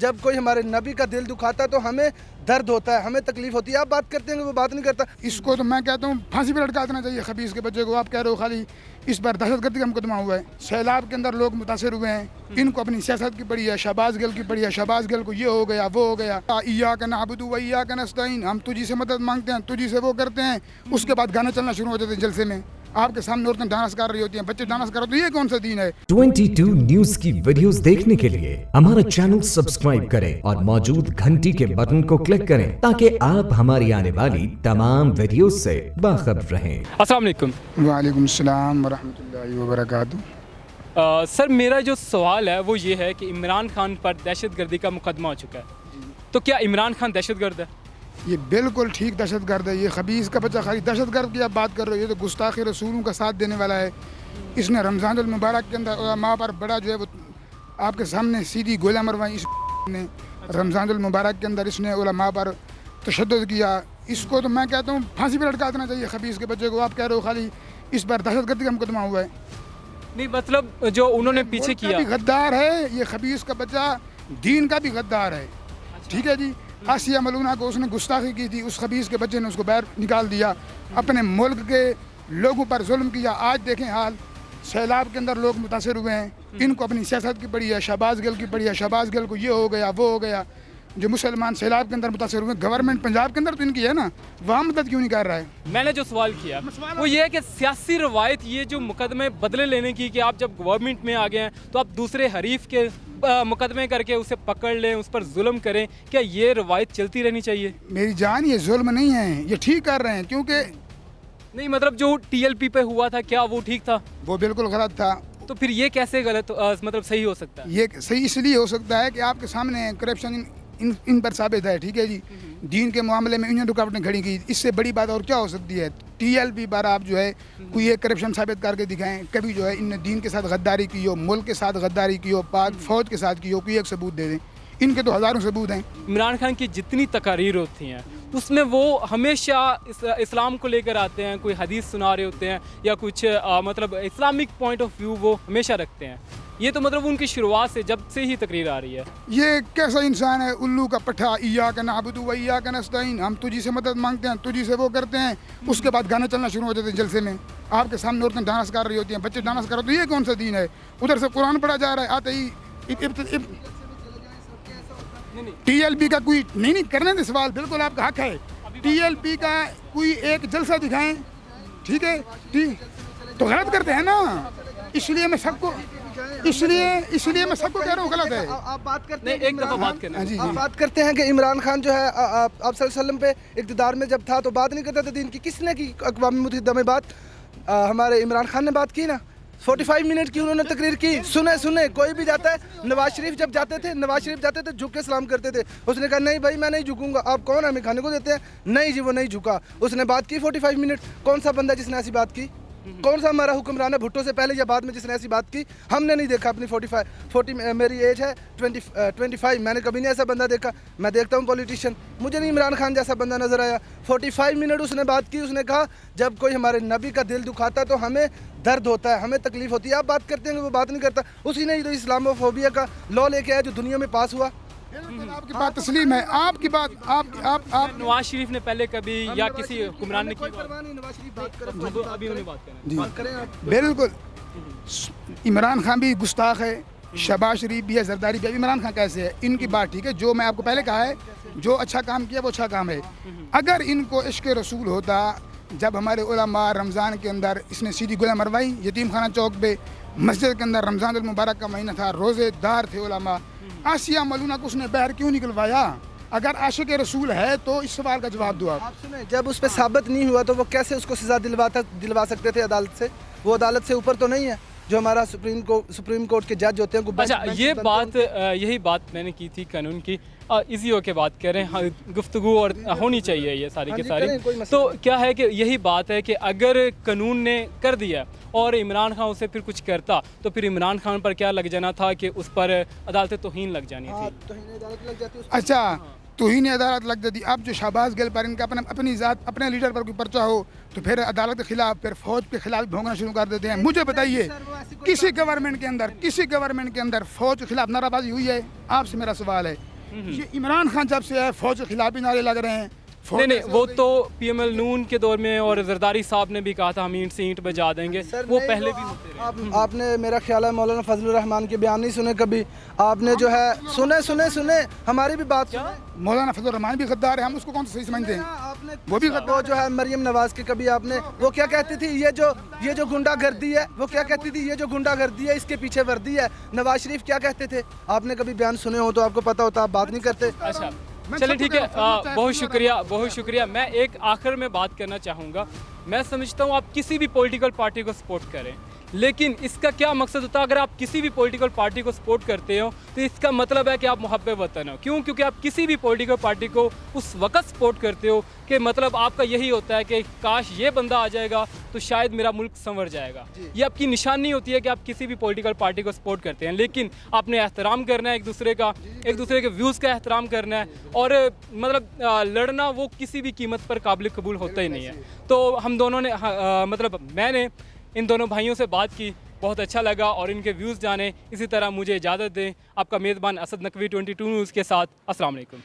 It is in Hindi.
जब कोई हमारे नबी का दिल दुखाता है तो हमें दर्द होता है, हमें तकलीफ होती है। आप बात करते हैं कि वो बात नहीं करता। इसको तो मैं कहता हूँ फांसी पर लटका देना चाहिए खबीस के बच्चे को। आप कह रहे हो खाली इस बार दहशतगर्दी का मुकदमा हुआ है, सैलाब के अंदर लोग मुतासर हुए हैं, इनको अपनी सियासत की पड़ी है, शहबाज गिल की पड़ी है, शहबाज गिल को ये हो गया वो हो गया, इय्याका नअबुदु व इय्याका नस्तईन, हम तुझी से मदद मांगते हैं, तुझी से वो करते हैं। उसके बाद गाना चलना शुरू हो जाते हैं जलसे में, आपके सामने औरतें डांस कर रही होती हैं, बच्चे डांस कर रहे होते हैं। ये कौन सा दीन है? 22 न्यूज की वीडियोस देखने के लिए हमारा चैनल सब्सक्राइब करें और मौजूद घंटी के बटन को क्लिक करें ताकि आप हमारी आने वाली तमाम वीडियोस से बाखबर रहें। अस्सलाम वालेकुम। वालेकुम सलाम व रहमतुल्लाहि व बरकातुहू। सर मेरा जो सवाल है वो ये है कि इमरान खान पर दहशतगर्दी का मुकदमा हो चुका है, तो क्या इमरान खान दहशतगर्द है? ये बिल्कुल ठीक दहशतगर्द है। ये खबीस का बच्चा खाली दहशतगर्द की आप बात कर रहे हो, ये तो गुस्ताखी रसूलों का साथ देने वाला है। इसने रमज़ानुल मुबारक के अंदर माँ पर बड़ा जो है वो आपके सामने सीधी गोलियां मरवाई। इस ने रमज़ानुल मुबारक के अंदर इसने उलमा पर तशद्दुद किया। इसको तो मैं कहता हूँ फांसी पर लटका देना चाहिए खबीस के बच्चे को। आप कह रहे हो खाली इस बार दहशतगर्दी का मुकदमा हुआ है। नहीं मतलब जो उन्होंने पीछे किया भी गद्दार है ये खबीस का बच्चा, दीन का भी गद्दार है। ठीक है जी। आसिया मलूना को उसने गुस्ताखी की थी, उस खबीस के बच्चे ने उसको बाहर निकाल दिया, अपने मुल्क के लोगों पर जुल्म किया। आज देखें हाल, सैलाब के अंदर लोग मुतासर हुए हैं, इनको अपनी सियासत की पड़ी है, शहबाज गिल की पड़ी है, शहबाज गिल को ये हो गया वो हो गया। जो मुसलमान सैलाब के अंदर मुतासर हुए, गवर्नमेंट पंजाब के अंदर तो इनकी है ना, वहाँ मदद क्यों नहीं कर रहा है? मैंने जो सवाल किया वो ये है कि सियासी रवायत ये जो मुकदमे बदले लेने की, कि आप जब गवर्नमेंट में आ गए हैं तो आप दूसरे हरीफ के मुकदमे करके उसे पकड़ लें, उस पर जुल्म करें, क्या ये रवायत चलती रहनी चाहिए? मेरी जान ये जुल्म नहीं है, ये ठीक कर रहे हैं। क्योंकि नहीं मतलब जो TLP पे हुआ था क्या वो ठीक था? वो बिल्कुल गलत था। तो फिर ये कैसे गलत मतलब सही हो सकता है? ये सही इसलिए हो सकता है कि आपके सामने करप्शन इन पर साबित है। ठीक है जी। दीन के मामले में इन्होंने रुकावटें खड़ी की, इससे बड़ी बात और क्या हो सकती है? TLP पर आप जो है कोई एक करप्शन साबित करके दिखाएं, कभी जो है इनने दीन के साथ गद्दारी की हो, मुल्क के साथ गद्दारी की हो, पाक फौज के साथ की हो, कोई एक सबूत दे दें। इनके तो हज़ारों सबूत हैं। इमरान खान की जितनी तकारीर होती हैं उसमें वो हमेशा इस्लाम को लेकर आते हैं, कोई हदीस सुना रहे होते हैं या कुछ मतलब इस्लामिक पॉइंट ऑफ व्यू वो हमेशा रखते हैं। ये तो मतलब उनकी शुरुआत से जब से ही तकरीर आ रही है। ये कैसा इंसान है? उल्लू का पट्टा, इय्याका नअबुदु व इय्याका नस्तईन, हम तुझी से मदद मांगते हैं, तुझी से वो करते हैं। उसके बाद गाना चलना शुरू हो जाते हैं जलसे में, आपके सामने औरतें डांस कर रही होती हैं, बच्चे डांस कर रहे होते हैं। ये कौन सा दीन है? उधर से कुरान पढ़ा जा रहा है, आते ही TLP का कोई नहीं करने दे सवाल, बिल्कुल आपका हक है। TLP का कोई एक जलसा दिखाएं, ठीक है, तो गलत करते हैं ना। इसलिए मैं सबको कह रहा हूँ गलत है। आप बात करते नहीं, हैं एक दफ़ा बात करना। आप बात करते हैं कि इमरान खान जो है आप सल्लल्लाहु अलैहि वसल्लम पे इक़्तिदार में जब था तो बात नहीं करता था दीन की। किसने की? अक़वाम मुत्तहिदा में बात हमारे इमरान खान ने बात की ना। 45 मिनट की उन्होंने तकरीर की। सुने कोई भी जाता है, नवाज शरीफ जब जाते थे झुक के सलाम करते थे। उसने कहा नहीं भाई मैं नहीं झुकूंगा, आप कौन हमें खाने को देते हैं? नहीं जी वो नहीं झुका। उसने बात की 45 मिनट। कौन सा बंदा जिसने ऐसी बात की? कौन सा हमारा हुक्मरान है भुट्टो से पहले या बाद में जिसने ऐसी बात की? हमने नहीं देखा। अपनी 40 मेरी एज है 25, मैंने कभी नहीं ऐसा बंदा देखा। मैं देखता हूँ पॉलिटिशियन, मुझे नहीं इमरान खान जैसा बंदा नजर आया। 45 मिनट उसने बात की। उसने कहा जब कोई हमारे नबी का दिल दुखाता है तो हमें दर्द होता है, हमें तकलीफ होती है। आप बात करते हैं कि वो बात नहीं करता। उसी ने ही तो इस्लामोफोबिया का लॉ लेके आया जो दुनिया में पास हुआ। आपकी बात तस्लीम है, आपकी बात आप नवाज शरीफ ने पहले कभी या किसी हुक्मरान ने की बात? नवाज शरीफ बात अभी उन्हें बात करें आप। बिल्कुल इमरान खान भी गुस्ताख है, शहबाज शरीफ भी है, जरदारी भी है। इमरान खान कैसे है? इनकी बात ठीक है, जो मैं आपको पहले कहा है, जो अच्छा काम किया वो अच्छा काम है। अगर इनको इश्क रसूल होता, जब हमारे उलमा रमज़ान के अंदर इसने सीधी गोलियां मरवाई यतीम खाना चौक पे, मस्जिद के अंदर रमज़ान मुबारक का महीना था, रोज़ेदार थे उलमा, आसिया मलूना को उसने बाहर क्यों निकलवाया? अगर आशिक रसूल है तो इस सवाल का जवाब दो आप सुने। जब उस पर साबित नहीं हुआ तो वो कैसे उसको सजा दिलवा सकते थे अदालत से? वो अदालत से ऊपर तो नहीं है जो हमारा सुप्रीम कोर्ट के जज होते हैं। अच्छा ये बात यही बात मैंने की थी कानून की। इजी होके बात कर रहे हैं, गुफ्तगू और होनी चाहिए ये सारी की सारी। तो क्या है कि यही बात है कि अगर कानून ने कर दिया और इमरान खान उसे फिर कुछ करता तो फिर इमरान खान पर क्या लग जाना था कि उस पर अदालत तौहीन लग जानी थी। अच्छा तौहीन अदालत लग जाती। अब जो शहबाज गिल पर इनका अपनी ज़ात अपने लीडर पर कोई पर्चा हो तो फिर अदालत के खिलाफ, फिर फौज के खिलाफ भोंगना शुरू कर देते हैं। मुझे बताइए किसी गवर्नमेंट के अंदर फौज के खिलाफ नाराबाजी हुई है? आपसे मेरा सवाल है ये इमरान खान जब से है फौज के खिलाफ भी नारे लग रहे हैं। नहीं नहीं, वो तो PML नून के दौर में और जरदारी साहब ने भी कहा था हम ईंट से ईंट बजा देंगे, वो नहीं, पहले तो भी होते रहे। आपने मेरा ख्याल है मौलाना फजलुर रहमान के बयान नहीं सुने कभी आपने, जो है सुने हमारी भी बात सुने। मौलाना फजल रहमान भी गद्दार है, हम उसको कौन सा सही समझते हैं? आपने वो भी वो जो है मरियम नवाज के कभी आपने वो क्या कहती थी, ये जो गुंडागर्दी है, वो क्या कहती थी, ये जो गुंडागर्दी है इसके पीछे वर्दी है। नवाज शरीफ क्या कहते थे, आपने कभी बयान सुने हो तो आपको पता होता, आप बात नहीं करते। अच्छा चलिए ठीक है, बहुत शुक्रिया। मैं एक आखिर में बात करना चाहूँगा, मैं समझता हूँ आप किसी भी पॉलिटिकल पार्टी को सपोर्ट करें, लेकिन इसका क्या मकसद होता है? अगर आप किसी भी पॉलिटिकल पार्टी को सपोर्ट करते हो तो इसका मतलब है कि आप मुहब्बे वतन हो। क्यों? क्योंकि आप किसी भी पॉलिटिकल पार्टी को उस वक्त सपोर्ट करते हो कि मतलब आपका यही होता है कि काश ये बंदा आ जाएगा तो शायद मेरा मुल्क संवर जाएगा। ये आपकी निशानी होती है कि आप किसी भी पॉलिटिकल पार्टी को सपोर्ट करते हैं, लेकिन आपने एहतराम करना है एक दूसरे के व्यूज़ का एहतराम करना है, और मतलब लड़ना वो किसी भी कीमत पर काबिल कबूल होता ही नहीं है। तो हम दोनों ने मतलब मैंने इन दोनों भाइयों से बात की, बहुत अच्छा लगा और इनके व्यूज़ जाने। इसी तरह मुझे इजाज़त दें, आपका मेज़बान असद नकवी 22 न्यूज़ के साथ। अस्सलाम वालेकुम।